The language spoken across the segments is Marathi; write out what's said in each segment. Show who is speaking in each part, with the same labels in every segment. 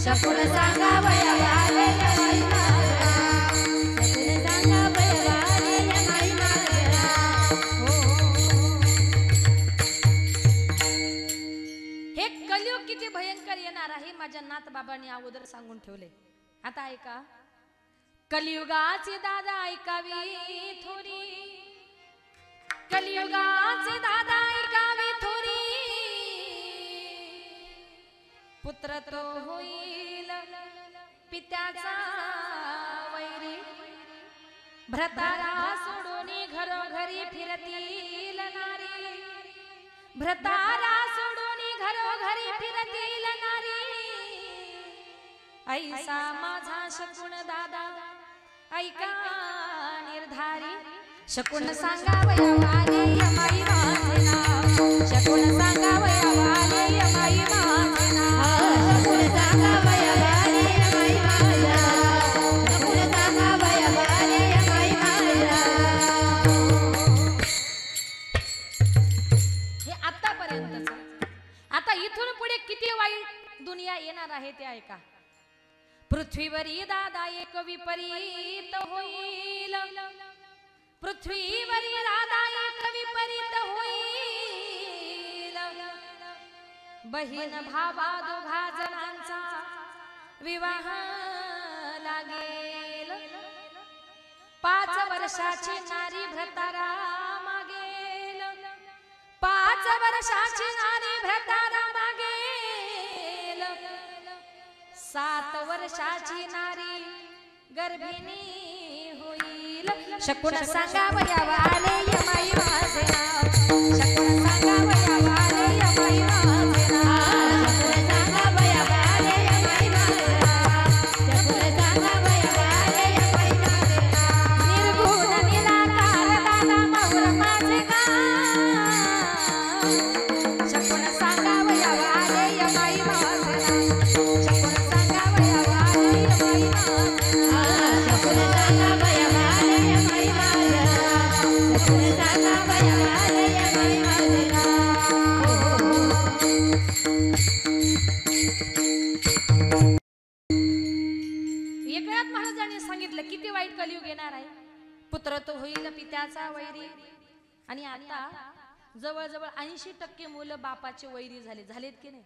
Speaker 1: शकून सांगा वयावाले माई माझ्या, शकून सांगा वयावाले माई माझ्या.
Speaker 2: हे कलियुग किती भयंकर येणार आहे माझ्या नाथ बाबांनी अगोदर सांगून ठेवले. आता ऐका, कलियुगाचे दादा ऐकावी थोरी, कलियुगाचे दादा ऐकावी थोरी, पुत्र तो होईल पित्याचा वैरी, भ्रतारा सोडून घरोघरी फिरतील नारी, भ्रतारा सोडून घरोघरी फिरतील नारी, ऐसा माझा शकून दादा ऐका निर्धारी, शकून सांगा वयावाले माई माझे नाव, शकून सांगा वयावाले माई माझे नाव,
Speaker 1: शकून सांगा वयावाले माई माझ्या, शकून सांगा वयावाले माई माझ्या.
Speaker 2: हे आतापर्यंतच. आता इथून पुढे किती वाईट दुनिया येणार आहे ते ऐका. पृथ्वीवरी दादा एक विपरीत होईल, पृथ्वीवरी दादा एक विपरीत होईल, बहीण भावा दोघा जणांचा विवाह लागेल, 5 वर्षाची नारी भ्रतारा मागेल, 5 वर्षाची नारी भ्रतारा मागेल, 7 वर्षाची नारी गर्भिणी होईल, शकून सांगा वयावाले माई माझे नाव, शकून सांगा वयावाले माई माझे नाव,
Speaker 1: शकून सांगा वयावाले माई माझ्या, शकून सांगा वयावाले माई माझ्या.
Speaker 2: निर्गुण निराकार दादा माऊर माझे गाव, शकून सांगा वयावाले माई माझे नाव, शकून सांगा वयावाले माई माझे नाव,
Speaker 1: शकून सांगा वयावाले माई माझ्या, शकून सांगा वयावाले माई माझ्या.
Speaker 2: एकनाथ महाराजांनी सांगितलं किती वाईट कलियुग येणार आहे. पुत्र तो होईल पित्याचा वैरी, आणि आता जवळजवळ 80% मुलं बापाचे वैरी झालेत की नाही.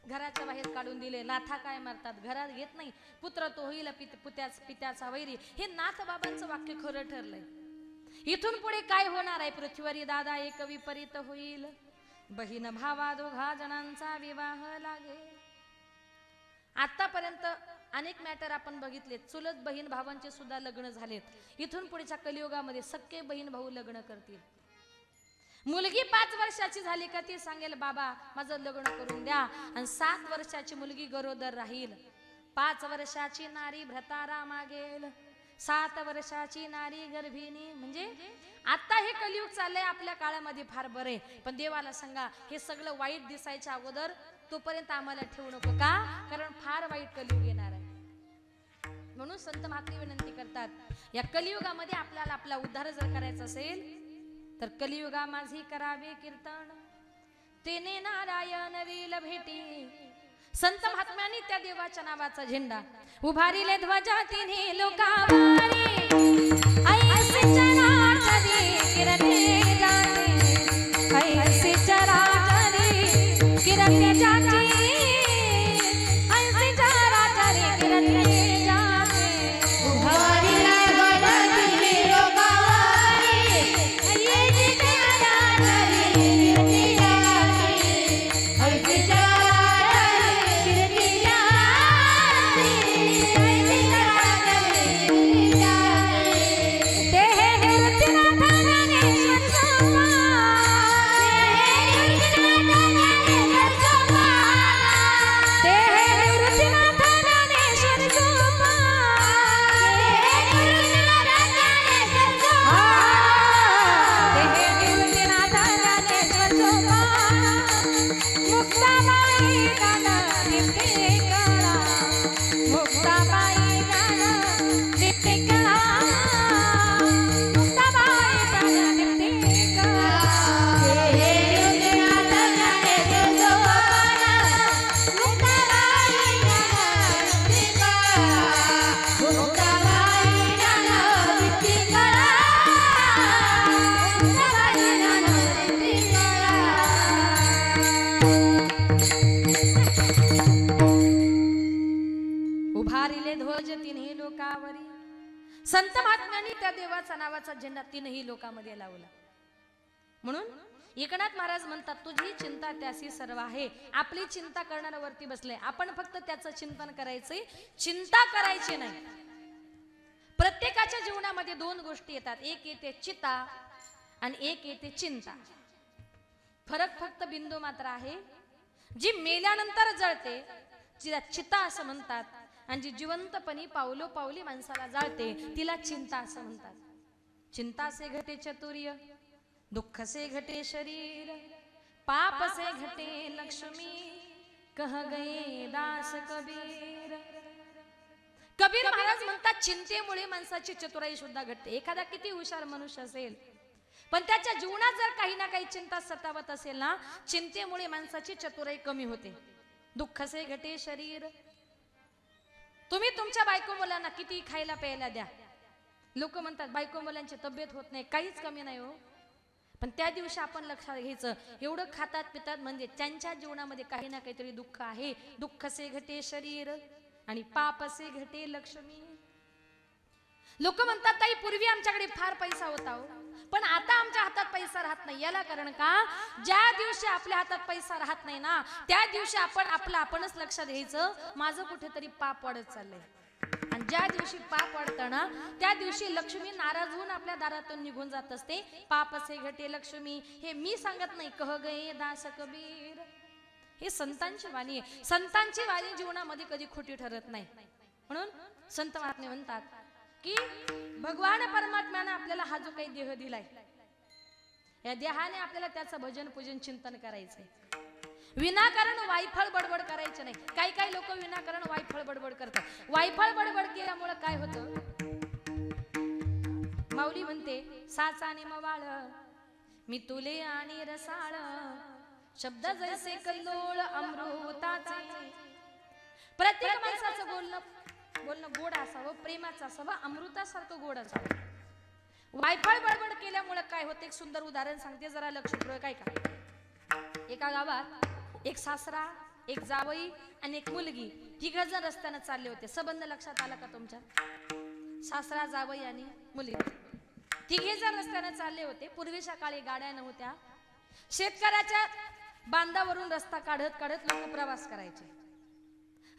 Speaker 2: घराच्या बाहेर काढून दिले, लाथा काय मारतात, घरात घेत नाही. पुत्र तो होईल पित्याचा वैरी, हे नाथ बाबांचं वाक्य खरं ठरलंय. इथून पुढे काय होणार आहे. पृथ्वीवरी दादा एक विपरीत होईल, बहीण भावा दोघा जणांचा विवाह लागेल. आतापर्यंत अनेक मॅटर आपण बघितले, चुलत बहीण भावांचे सुद्धा लग्न झालेत. इथून पुढच्या कलियुगामध्ये सख्खे बहीण भाऊ लग्न करतील. मुलगी 5 वर्षाची झाली का ती सांगेल बाबा माझं लग्न करून द्या, आणि 7 वर्षाची मुलगी गरोदर राहील, 5 वर्षाची नारी भ्रतारा मागेल, 7 वर्षाची नारी गर्भिणी. म्हणजे आता हे कलियुग चाललंय आपल्या काळामध्ये फार बरे, पण देवाला सांगा हे सगळं वाईट दिसायच्या अगोदर तोपर्यंत आम्हाला ठेवू नको, का कारण फार वाईट कलियुग येणार आहे. म्हणून संत महात्मे विनंती करतात, या कलियुगामध्ये आपल्याला आपला उद्धार जर करायचा असेल तर कलियुगा माझी करावे कीर्तन, तेने नारायण रील भेटी. संत महात्म्यांनी त्या देवाच्या नावाचा झेंडा उभारिले, ध्वजा तिन्ही लोकावारी, ऐसे चराचरी किरते जाते, ऐसे चराचरी किरते जाते, ऐसे चराचरी किरते जाते,
Speaker 1: उभारिले ध्वजा तिन्ही लोकावारी, ऐसे चराचरी किरते जाते, ऐसे चराचरी किरते जाते, ऐसे चराचरी किरते जाते.
Speaker 2: ते हे निवृत्तीनाथ ज्ञानेश्वर ध्वज तिन्ही लोकावरी। संत महात्म्यांनी त्या देवाचा नावाचा झेंडा तिन्ही लोकांमध्ये लावला। म्हणून एकनाथ महाराज म्हणतात तुझी चिंता त्यासी सर्व आहे। आपली चिंता करणारा वरती बसले, आपण फक्त त्याचं चिंतन करायचंय, चिंता करायची नाही। प्रत्येकाच्या जीवनामध्ये दोन गोष्टी येतात, एक येते चिता आणि एक येते चिंता। फरक फक्त बिंदू मात्र आहे। जी मेल्यानंतर जळते तिला चिता असं म्हणतात, आणि जी जिवंतपणी पावलो पावली माणसाला जाळते तिला चिंता असं म्हणतात। चिंता से घटे चतुर्य, दुःख से घटे शरीर, पाप से घटे लक्ष्मी, कह गए दास कबीर। कबीर महाराज म्हणतात चिंतेमुळे माणसाची चतुराई सुद्धा घटते। एखादा किती हुशार मनुष्य असेल पण त्याच्या जीवनात जर काही ना काही चिंता सतावत असेल ना, चिंतेमुळे माणसाची चतुराई कमी होते। दुःख से घटे शरीर, तुम्ही तुमच्या बायको मुलांना किती खायला प्यायला द्या, लोक म्हणतात बायको मुलांची तब्येत होत नाही, काहीच कमी नाही हो, पण त्या दिवशी आपण लक्षात घ्यायचं एवढं खातात पितात म्हणजे त्यांच्या जीवनामध्ये काही ना काहीतरी दुःख आहे। दुःख से घटे शरीर आणि पाप से घटे लक्ष्मी। लोक म्हणतात ताई पूर्वी आमच्याकडे फार पैसा होता हो, पण आता आमच्या हातात पैसा राहत नाही। याला कारण का, ज्या दिवशी आपल्या हातात पैसा राहत नाही ना त्या दिवशी आपण आपणच लक्षात घ्यायचं माझं कुठेतरी पाप वाढत चाललंय, आणि ज्या दिवशी पाप वाढतं ना त्या दिवशी लक्ष्मी नाराज होऊन आपल्या दारातून निघून जात असते। पाप से घटे लक्ष्मी हे मी सांगत नाही, कह गए दास कबीर, हे संतांची वाणी आहे। संतांची वाणी जीवनामध्ये कधी खोटी ठरत नाही। म्हणून संत महात्मे म्हणतात की भगवान परमात्म्याने आपल्याला हा जो काही देह दिलाय, या देहाने आपल्याला त्याचं भजन पूजन चिंतन करायचंय। विनाकारण वायफळ बडबड करायचं नाही। काही काही लोक विनाकारण वायफळ बडबड करतात। वायफळ बडबड केल्यामुळे काय होतं, माऊली म्हणते साचा आणि मवाळ मी तुले आणि रसाळ, शब्द जैसे कल्लोळ अमृताचे। प्रत्येक माणसाचं बोलणं गोड असावं, प्रेमाचं असावं, अमृतासारखं गोड असावं। वायफळ बडबड केल्यामुळे काय होते, एक सुंदर उदाहरण सांगते, जरा लक्षपूर्वक ऐका। एका गावात एक सासरा, एक जावई आणि एक मुलगी, तिघ जण रस्त्याने चालले होते। संबंध लक्षात आला का तुमच्या? सासरा, जावई आणि मुलगी, तिघे जण रस्त्याने चालले होते। पूर्वीच्या काळी गाड्या नव्हत्या, शेतकऱ्याच्या बांधावरून रस्ता काढत काढत लोक प्रवास करायचे।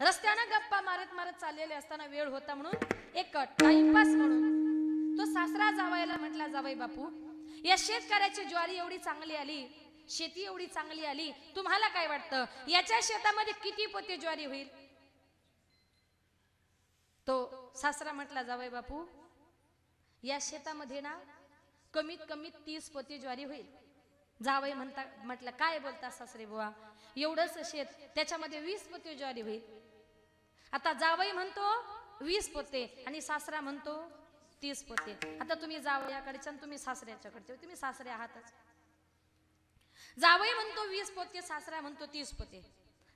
Speaker 2: रस्त्यानं गप्पा मारत मारत चाललेले असताना वेळ होता म्हणून एक टाइमपास म्हणून तो सासरा जावयाला म्हटला, जावई बापू या शेतकऱ्याची ज्वारी एवढी चांगली आली, शेती एवढी चांगली आली, तुम्हाला काय वाटतं याच्या शेतामध्ये किती पोते ज्वारी होईल? तो सासरा म्हटला, जावई बापू या शेतामध्ये ना कमीत कमी 30 पोते ज्वारी होईल। जावई म्हटलं काय बोलता सासरे बुवा, एवढंच शेत, त्याच्यामध्ये 20 पोते ज्वारी होईल। आता जावई म्हणतो 20 पोते आणि सासरा म्हणतो 30 पोते। आता तुम्ही जावयाकडचे आणि तुम्ही सासऱ्याच्याकडचे, तुम्ही सासरे आहातच। जावई म्हणतो 20 पोते, सासरा म्हणतो 30 पोते।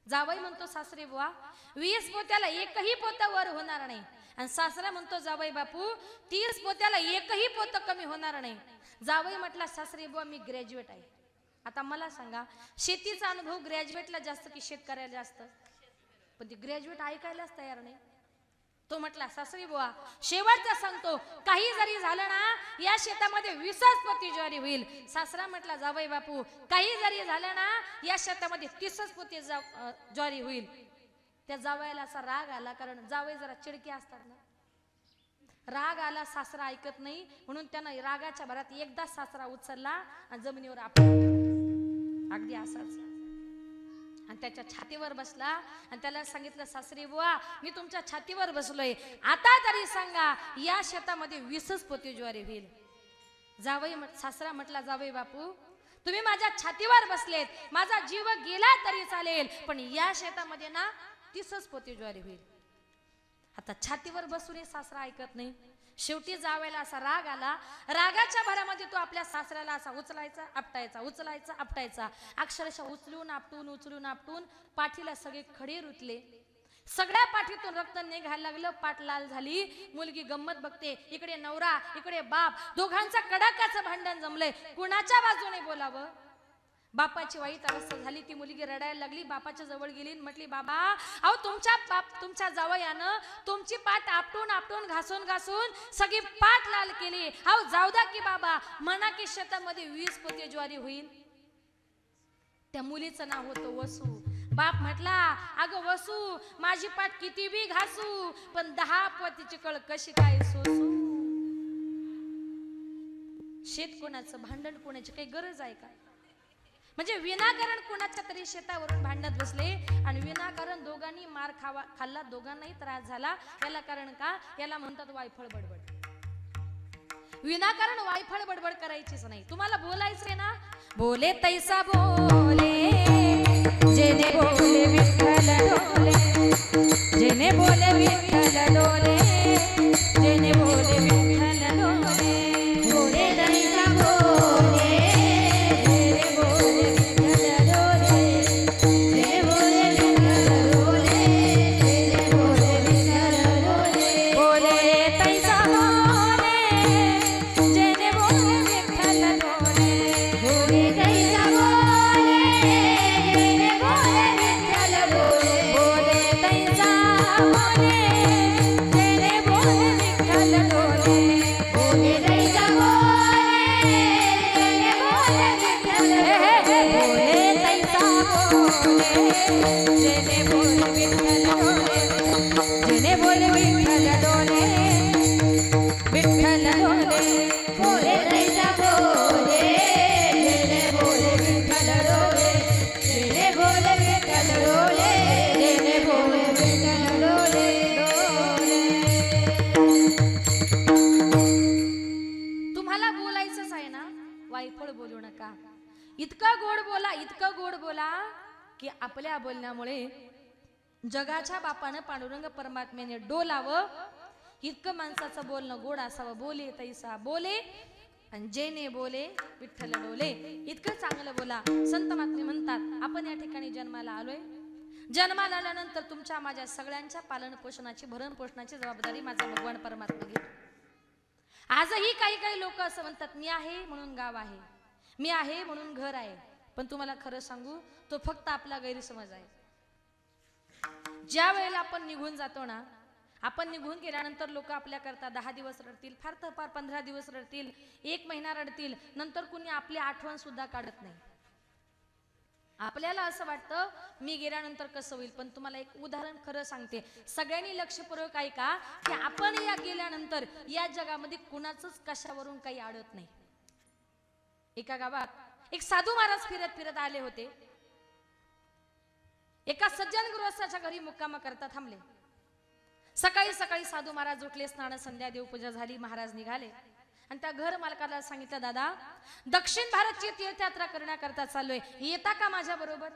Speaker 2: जावई म्हणतो सासरे बुवा 20 पोत्याला एकही पोत वर होणार नाही, आणि सासरा म्हणतो जावई बापू 30 पोत्याला एकही पोत कमी होणार नाही। जावई म्हटला, सासरे बुवा मी ग्रॅज्युएट आहे। आता मला सांगा शेतीचा अनुभव ग्रॅज्युएटला जास्त की शेतकऱ्याला जास्त? पण ती ग्रॅज्युएट ऐकायलाच तयार नाही। तो म्हटला, सासरे बुवा शेवटचा सांगतो, काही जरी झालं ना या शेतामध्ये 20 पोते ज्वारी होईल। सासरा म्हटला, जावई बापू काही जरी झालं ना या शेतामध्ये 30 पोते ज्वारी होईल। त्या जावयाला असा राग आला, कारण जावई जरा चिडके असतात ना, राग आला, सासरा ऐकत नाही म्हणून त्यानं रागाच्या भरात एकदा सासरा उचलला आणि जमिनीवर आपटला, अगदी असाच, आणि त्याच्या छातीवर बसला आणि त्याला सांगितलं, सासरे बुवा मी तुमच्या छातीवर बसलोय, आता तरी सांगा या शेतामध्ये 20 पोते ज्वारी होईल। सासरा म्हटला, जावई बापू तुम्ही माझ्या छातीवर बसलेत, माझा जीव गेला तरी चालेल, पण या शेतामध्ये ना 30 पोते ज्वारी होईल। आता छातीवर बसून सासरा ऐकत नाही। शेवटी जावयाला असा राग आला, रागाच्या भरामध्ये तो आपल्या सासऱ्याला असा उचलायचा आपटायचा, उचलायचा आपटायचा, अक्षरशः उचलून आपटून पाठीला सगळे खडे रुतले, सगळ्या पाठीतून रक्त निघायला लागलं, पाठ लाल झाली। मुलगी गंमत बघते, इकडे नवरा इकडे बाप, दोघांचं कडाक्याचं भांडण जमलंय, कुणाच्या बाजूने बोलावं? बापाची वाईट अवस्था झाली, ती मुलगी रडायला लागली, बापाच्या जवळ गेली आणि म्हटली, बाबा अहो तुमच्या जावयानं तुमची पाठ आपटून आपटून घासून घासून सगळी पाठ लाल केली, अहो जाऊ द्या की बाबा, म्हणा की शेतामध्ये 20 पोते ज्वारी होईल. त्या मुलीचं नाव होतं वसू. बाप म्हटला, अगं वसू, माझी पाठ किती बी घासू पण 10 पोतीची कळ कशी काय सोसू. शेत कोणाचं, भांडण कोणाची काही गरज आहे का? म्हणजे विनाकारण कोणाच्या तरी शेतावरून भांडत बसले आणि विनाकारण दोघांनी मार खाल्ला, दोघांनाही त्रास झाला. याला कारण का? याला म्हणतात वायफळ बडबड. विनाकारण वायफळ बडबड करायचीच नाही. तुम्हाला बोलायचंय ना, बोले तैसा बोले, जेने बोले विठ्ठल डोले, जेने बोले विठ्ठल डोले, जेने बोले विठ्ठल डोले, बोले तैसा बोले, जेने बोले विठ्ठल डोले, जेने बोले विठ्ठल डोले, जेने बोले विठ्ठल डोले, बोले तैसा बोले, जेने बोले विठ्ठल डोले, बोले तैसा बोले, जेने बोले विठ्ठल डोले, बोले तैसा बोले, जेने बोले विठ्ठल डोले, बोले तैसा बोले, जेने बोले विठ्ठल डोले, बोले तैसा बोले, जेने बोले विठ्ठल डोले, जेने बोले विठ्ठल डोले, विठ्ठल डोले, बोले तैसा बोले, जेने बोले विठ्ठल डोले, जेने बोले विठ्ठल डोले, जेने बोले विठ्ठल डोले, तुम्हाला बोलायचंच आहे ना, वायफळ बोलू नका. इतका गोड बोला, इतकं गोड बोला की आपल्या बोलण्यामुळे जगाच्या बापानं पांडुरंग परमात्म्याने डोलावं. इतकं माणसाचं बोलणं गोड असावं. बोले तैसा बोले आणि जेने बोले विठ्ठल डोले, इतकं चांगलं बोला. संत महात्मे म्हणतात, आपण या ठिकाणी जन्माला आलोय. जन्माला आल्यानंतर तुमच्या माझ्या सगळ्यांच्या पालन पोषणाची, भरण पोषणाची जबाबदारी माझा भगवान परमात्मा घेतो. आजही काही काही लोक असं म्हणतात, मी आहे म्हणून गाव आहे, मी आहे म्हणून घर आहे. पण तुम्हाला खरं सांगू, तो फक्त आपला गैरसमज आहे. ज्या वेळेला आपण निघून जातो ना, आपण निघून गेल्यानंतर लोक आपल्या करता 10 दिवस रडतील, फार तर फार 15 दिवस रडतील, 1 महिना रडतील, नंतर कुणी आपली आठवण सुद्धा काढत नाही. आपल्याला असं वाटतं मी गेल्यानंतर कसं होईल. पण तुम्हाला एक उदाहरण खरं सांगते, सगळ्यांनी लक्षपूर्वक ऐका की आपण या गेल्यानंतर या जगामध्ये कुणाचंच कशावरून काही अडत नाही. एका गावात एक साधू महाराज फिरत फिरत आले होते. एका सज्जन गृहस्थाच्या घरी मुक्काम करता थांबले. सकाळी सकाळी साधू महाराज उठले, स्नान संध्या देवपूजा झाली, महाराज निघाले आणि त्या घर मालकाला सांगितलं, दादा दक्षिण भारतची तीर्थयात्रा करण्याकरता चाललोय, येता का माझ्या बरोबर?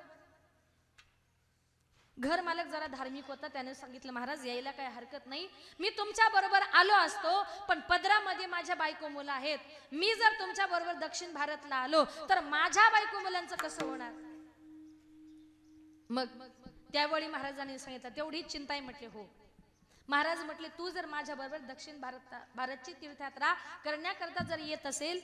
Speaker 2: घर मालक जरा धार्मिक होता, त्याने सांगितलं, महाराज यायला काही हरकत नाही, मी तुमच्या बरोबर आलो असतो, पण पदरामध्ये माझ्या बायको मुलं आहेत, मी जर तुमच्या बरोबर दक्षिण भारतला आलो तर माझ्या बायको मुलांचं कसं होणार? मग त्यावेळी महाराजांनी सांगितलं, तेवढी चिंता आहे? म्हटले हो. महाराज म्हटले, तू जर माझ्या बरोबर दक्षिण भारतची तीर्थयात्रा करण्याकरता जर येत असेल